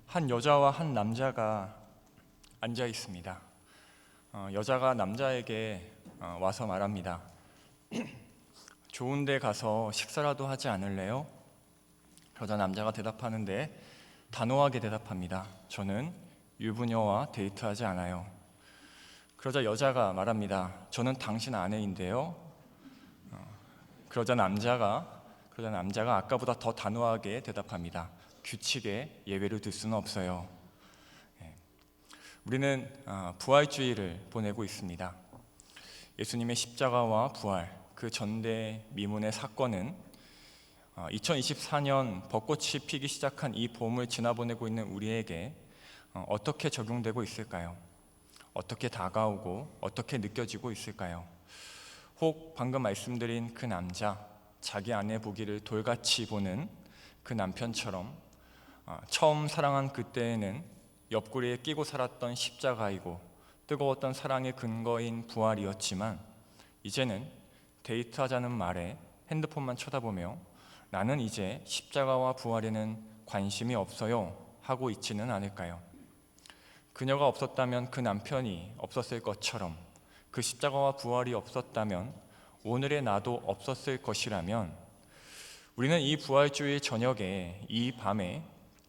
한 여자와 한 남자가 앉아 있습니다. 여자가 남자에게 와서 말합니다. 좋은 데 가서 식사라도 하지 않을래요? 그러자 남자가 대답하는데 단호하게 대답합니다. 저는 유부녀와 데이트하지 않아요. 그러자 여자가 말합니다. 저는 당신 아내인데요. 그러자 남자가 아까보다 더 단호하게 대답합니다. 규칙에 예외를 둘 수는 없어요. 우리는 부활주의를 보내고 있습니다. 예수님의 십자가와 부활, 그 전대미문의 사건은 2024년 벚꽃이 피기 시작한 이 봄을 지나보내고 있는 우리에게 어떻게 적용되고 있을까요? 어떻게 다가오고 어떻게 느껴지고 있을까요? 혹 방금 말씀드린 그 남자, 자기 아내 보기를 돌같이 보는 그 남편처럼 처음 사랑한 그때에는 옆구리에 끼고 살았던 십자가이고 뜨거웠던 사랑의 근거인 부활이었지만 이제는 데이트하자는 말에 핸드폰만 쳐다보며 나는 이제 십자가와 부활에는 관심이 없어요 하고 있지는 않을까요? 그녀가 없었다면 그 남편이 없었을 것처럼 그 십자가와 부활이 없었다면 오늘의 나도 없었을 것이라면 우리는 이 부활주의 저녁에, 이 밤에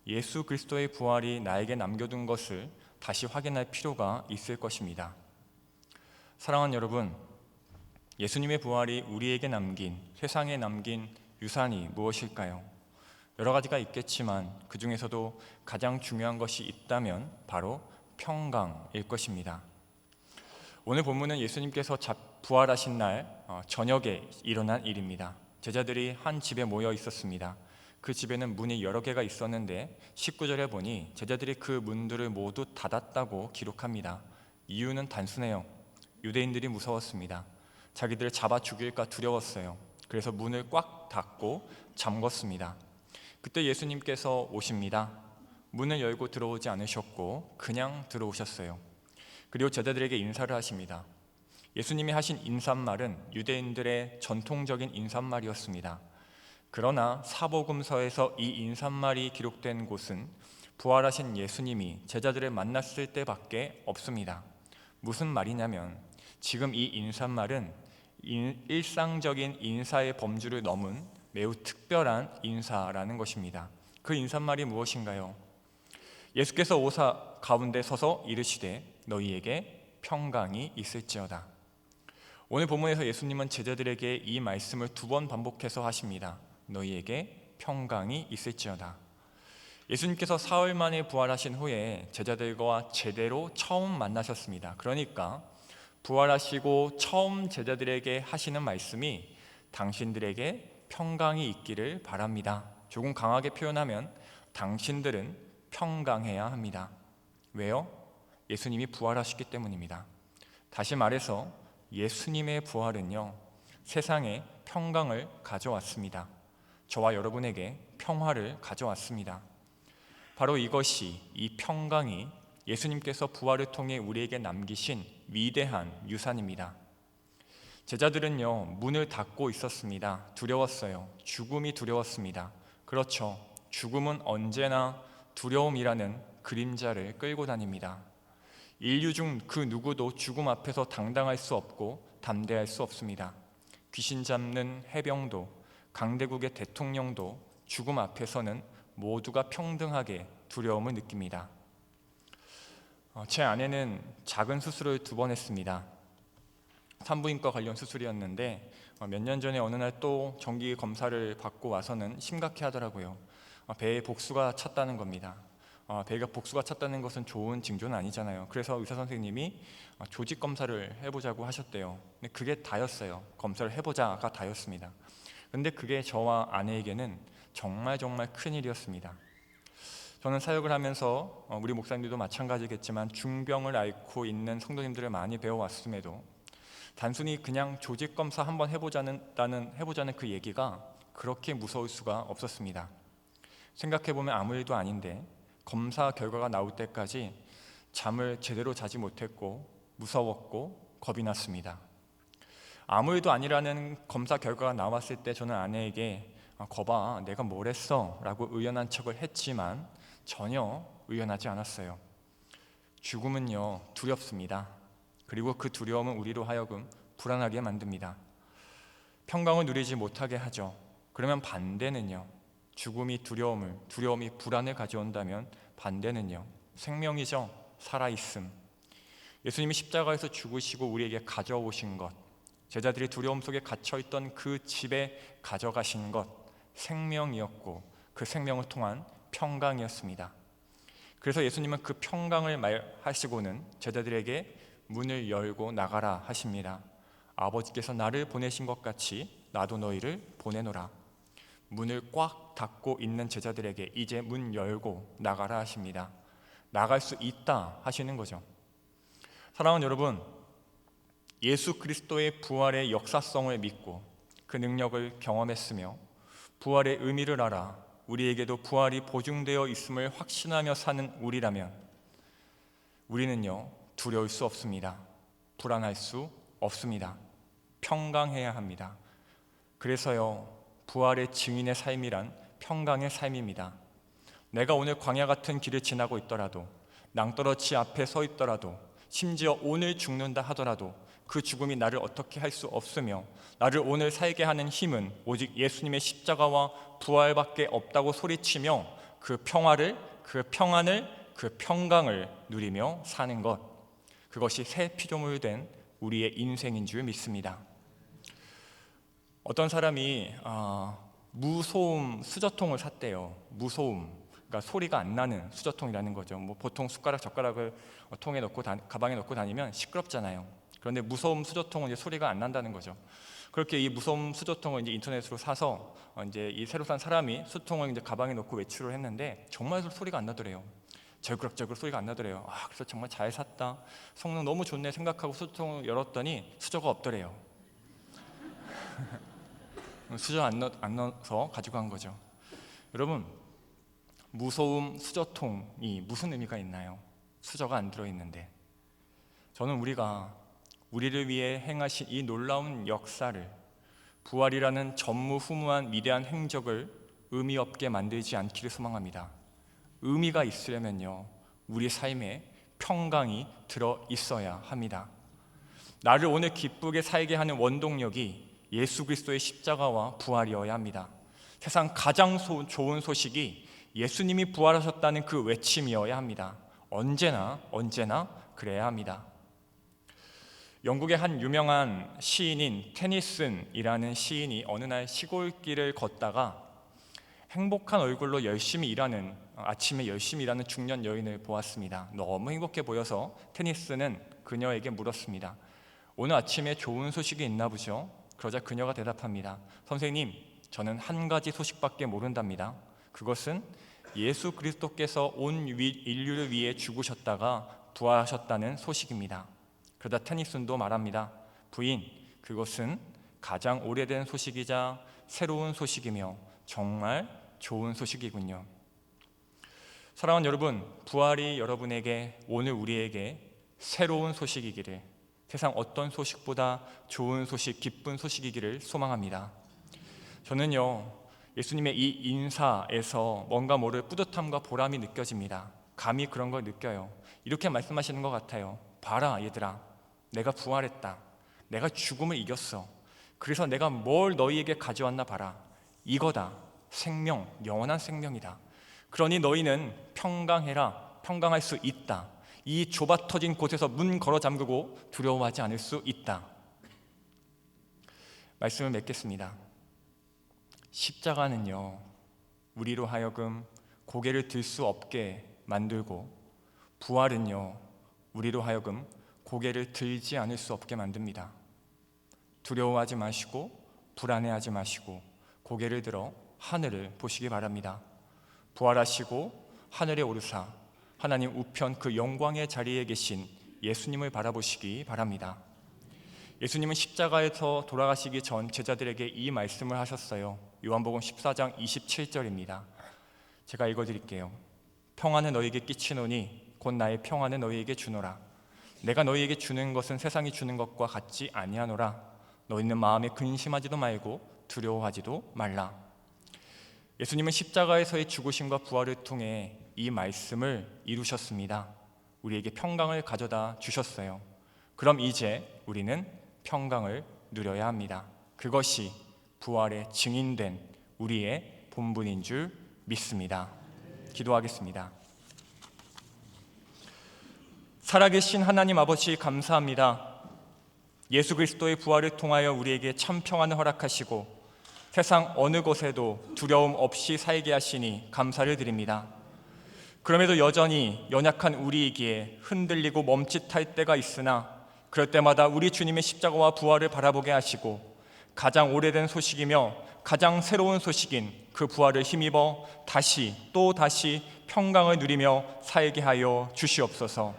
예수 그리스도의 부활이 나에게 남겨둔 것을 다시 확인할 필요가 있을 것입니다. 사랑하는 여러분, 예수님의 부활이 우리에게 남긴, 세상에 남긴 유산이 무엇일까요? 여러 가지가 있겠지만 그 중에서도 가장 중요한 것이 있다면 바로 평강일 것입니다. 오늘 본문은 예수님께서 부활하신 날 저녁에 일어난 일입니다. 제자들이 한 집에 모여 있었습니다. 그 집에는 문이 여러 개가 있었는데 19절에 보니 제자들이 그 문들을 모두 닫았다고 기록합니다. 이유는 단순해요. 유대인들이 무서웠습니다. 자기들을 잡아 죽일까 두려웠어요. 그래서 문을 꽉 닫고 잠궜습니다. 그때 예수님께서 오십니다. 문을 열고 들어오지 않으셨고 그냥 들어오셨어요. 그리고 제자들에게 인사를 하십니다. 예수님이 하신 인사말은 유대인들의 전통적인 인사말이었습니다. 그러나 사복음서에서 이 인사말이 기록된 곳은 부활하신 예수님이 제자들을 만났을 때밖에 없습니다. 무슨 말이냐면 지금 이 인사말은 일상적인 인사의 범주를 넘은 매우 특별한 인사라는 것입니다. 그 인사말이 무엇인가요? 예수께서 오사 가운데 서서 이르시되 너희에게 평강이 있을지어다. 오늘 본문에서 예수님은 제자들에게 이 말씀을 2번 반복해서 하십니다. 너희에게 평강이 있을지어다. 예수님께서 사흘 만에 부활하신 후에 제자들과 제대로 처음 만나셨습니다. 그러니까 부활하시고 처음 제자들에게 하시는 말씀이 당신들에게 평강이 있기를 바랍니다. 조금 강하게 표현하면 당신들은 평강해야 합니다. 왜요? 예수님이 부활하셨기 때문입니다. 다시 말해서 예수님의 부활은요, 세상에 평강을 가져왔습니다. 저와 여러분에게 평화를 가져왔습니다. 바로 이것이, 이 평강이 예수님께서 부활을 통해 우리에게 남기신 위대한 유산입니다. 제자들은요, 문을 닫고 있었습니다. 두려웠어요. 죽음이 두려웠습니다. 그렇죠. 죽음은 언제나 두려움이라는 그림자를 끌고 다닙니다. 인류 중 그 누구도 죽음 앞에서 당당할 수 없고 담대할 수 없습니다. 귀신 잡는 해병도, 강대국의 대통령도 죽음 앞에서는 모두가 평등하게 두려움을 느낍니다. 제 아내는 작은 수술을 2번 했습니다. 산부인과 관련 수술이었는데 몇 년 전에 어느 날 또 정기 검사를 받고 와서는 심각해 하더라고요. 배에 복수가 찼다는 겁니다. 배가 복수가 찼다는 것은 좋은 징조는 아니잖아요. 그래서 의사 선생님이 조직 검사를 해보자고 하셨대요. 근데 그게 다였어요. 검사를 해보자가 다였습니다. 근데 그게 저와 아내에게는 정말 큰일이었습니다. 저는 사역을 하면서 우리 목사님들도 마찬가지겠지만 중병을 앓고 있는 성도님들을 많이 배워왔음에도 단순히 그냥 조직 검사 한번 해보자는 그 얘기가 그렇게 무서울 수가 없었습니다. 생각해보면 아무 일도 아닌데 검사 결과가 나올 때까지 잠을 제대로 자지 못했고 무서웠고 겁이 났습니다. 아무 일도 아니라는 검사 결과가 나왔을 때 저는 아내에게 거봐, 내가 뭘 했어? 라고 의연한 척을 했지만 전혀 의연하지 않았어요. 죽음은요, 두렵습니다. 그리고 그 두려움은 우리로 하여금 불안하게 만듭니다. 평강을 누리지 못하게 하죠. 그러면 반대는요, 죽음이 두려움이 불안을 가져온다면 반대는요, 생명이죠. 살아있음. 예수님이 십자가에서 죽으시고 우리에게 가져오신 것, 제자들이 두려움 속에 갇혀있던 그 집에 가져가신 것, 생명이었고 그 생명을 통한 평강이었습니다. 그래서 예수님은 그 평강을 말하시고는 제자들에게 문을 열고 나가라 하십니다. 아버지께서 나를 보내신 것 같이 나도 너희를 보내노라. 문을 꽉 닫고 있는 제자들에게 이제 문 열고 나가라 하십니다. 나갈 수 있다 하시는 거죠. 사랑하는 여러분, 예수 그리스도의 부활의 역사성을 믿고 그 능력을 경험했으며 부활의 의미를 알아 우리에게도 부활이 보증되어 있음을 확신하며 사는 우리라면 우리는요, 두려울 수 없습니다. 불안할 수 없습니다. 평강해야 합니다. 그래서요, 부활의 증인의 삶이란 평강의 삶입니다. 내가 오늘 광야 같은 길을 지나고 있더라도, 낭떠러지 앞에 서 있더라도, 심지어 오늘 죽는다 하더라도 그 죽음이 나를 어떻게 할 수 없으며 나를 오늘 살게 하는 힘은 오직 예수님의 십자가와 부활밖에 없다고 소리치며 그 평화를, 그 평안을, 그 평강을 누리며 사는 것, 그것이 새 피조물 된 우리의 인생인 줄 믿습니다. 어떤 사람이 무소음 수저통을 샀대요. 무소음, 그러니까 소리가 안 나는 수저통이라는 거죠. 보통 숟가락, 젓가락을 통에 넣고 가방에 넣고 다니면 시끄럽잖아요. 그런데 무소음 수저통은 이제 소리가 안 난다는 거죠. 그렇게 이 무소음 수저통을 이제 인터넷으로 사서 이제 이 새로 산 사람이 수통을 이제 가방에 넣고 외출을 했는데 정말 소리가 안 나더래요. 절그럭절그럭 소리가 안 나더래요. 그래서 정말 잘 샀다, 성능 너무 좋네 생각하고 수저통을 열었더니 수저가 없더래요. 수저 안 넣어서 가지고 간 거죠. 여러분, 무소음 수저통이 무슨 의미가 있나요? 수저가 안 들어있는데. 저는 우리를 위해 행하신 이 놀라운 역사를, 부활이라는 전무후무한 위대한 행적을 의미 없게 만들지 않기를 소망합니다. 의미가 있으려면요, 우리 삶에 평강이 들어 있어야 합니다. 나를 오늘 기쁘게 살게 하는 원동력이 예수 그리스도의 십자가와 부활이어야 합니다. 세상 가장 좋은 소식이 예수님이 부활하셨다는 그 외침이어야 합니다. 언제나 그래야 합니다. 영국의 한 유명한 시인인 테니슨이라는 시인이 어느 날 시골길을 걷다가 행복한 얼굴로 아침에 열심히 일하는 중년 여인을 보았습니다. 너무 행복해 보여서 테니슨은 그녀에게 물었습니다. 오늘 아침에 좋은 소식이 있나 보죠? 그러자 그녀가 대답합니다. 선생님, 저는 한 가지 소식밖에 모른답니다. 그것은 예수 그리스도께서 온 인류를 위해 죽으셨다가 부활하셨다는 소식입니다. 그러다 테니슨도 말합니다. 부인, 그것은 가장 오래된 소식이자 새로운 소식이며 정말 좋은 소식이군요. 사랑하는 여러분, 부활이 여러분에게, 오늘 우리에게 새로운 소식이기를, 세상 어떤 소식보다 좋은 소식, 기쁜 소식이기를 소망합니다. 저는요, 예수님의 이 인사에서 뭔가 모를 뿌듯함과 보람이 느껴집니다. 감히 그런 걸 느껴요. 이렇게 말씀하시는 것 같아요. 봐라 얘들아, 내가 부활했다. 내가 죽음을 이겼어. 그래서 내가 뭘 너희에게 가져왔나 봐라. 이거다. 생명, 영원한 생명이다. 그러니 너희는 평강해라. 평강할 수 있다. 이 좁아 터진 곳에서 문 걸어 잠그고 두려워하지 않을 수 있다. 말씀을 맺겠습니다. 십자가는요, 우리로 하여금 고개를 들 수 없게 만들고, 부활은요, 우리로 하여금 고개를 들지 않을 수 없게 만듭니다. 두려워하지 마시고 불안해하지 마시고 고개를 들어 하늘을 보시기 바랍니다. 부활하시고 하늘에 오르사 하나님 우편 그 영광의 자리에 계신 예수님을 바라보시기 바랍니다. 예수님은 십자가에서 돌아가시기 전 제자들에게 이 말씀을 하셨어요. 요한복음 14장 27절입니다. 제가 읽어드릴게요. 평안을 너희에게 끼치노니 곧 나의 평안을 너희에게 주노라. 내가 너희에게 주는 것은 세상이 주는 것과 같지 아니하노라. 너희는 마음에 근심하지도 말고 두려워하지도 말라. 예수님은 십자가에서의 죽으심과 부활을 통해 이 말씀을 이루셨습니다. 우리에게 평강을 가져다 주셨어요. 그럼 이제 우리는 평강을 누려야 합니다. 그것이 부활의 증인된 우리의 본분인 줄 믿습니다. 기도하겠습니다. 살아계신 하나님 아버지, 감사합니다. 예수 그리스도의 부활을 통하여 우리에게 참 평안을 허락하시고 세상 어느 곳에도 두려움 없이 살게 하시니 감사를 드립니다. 그럼에도 여전히 연약한 우리이기에 흔들리고 멈칫할 때가 있으나 그럴 때마다 우리 주님의 십자가와 부활을 바라보게 하시고 가장 오래된 소식이며 가장 새로운 소식인 그 부활을 힘입어 다시 또 다시 평강을 누리며 살게 하여 주시옵소서.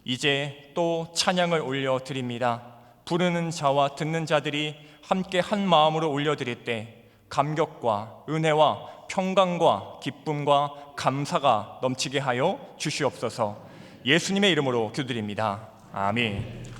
이제 또 찬양을 올려드립니다. 부르는 자와 듣는 자들이 함께 한 마음으로 올려드릴 때 감격과 은혜와 평강과 기쁨과 감사가 넘치게 하여 주시옵소서. 예수님의 이름으로 기도드립니다. 아멘.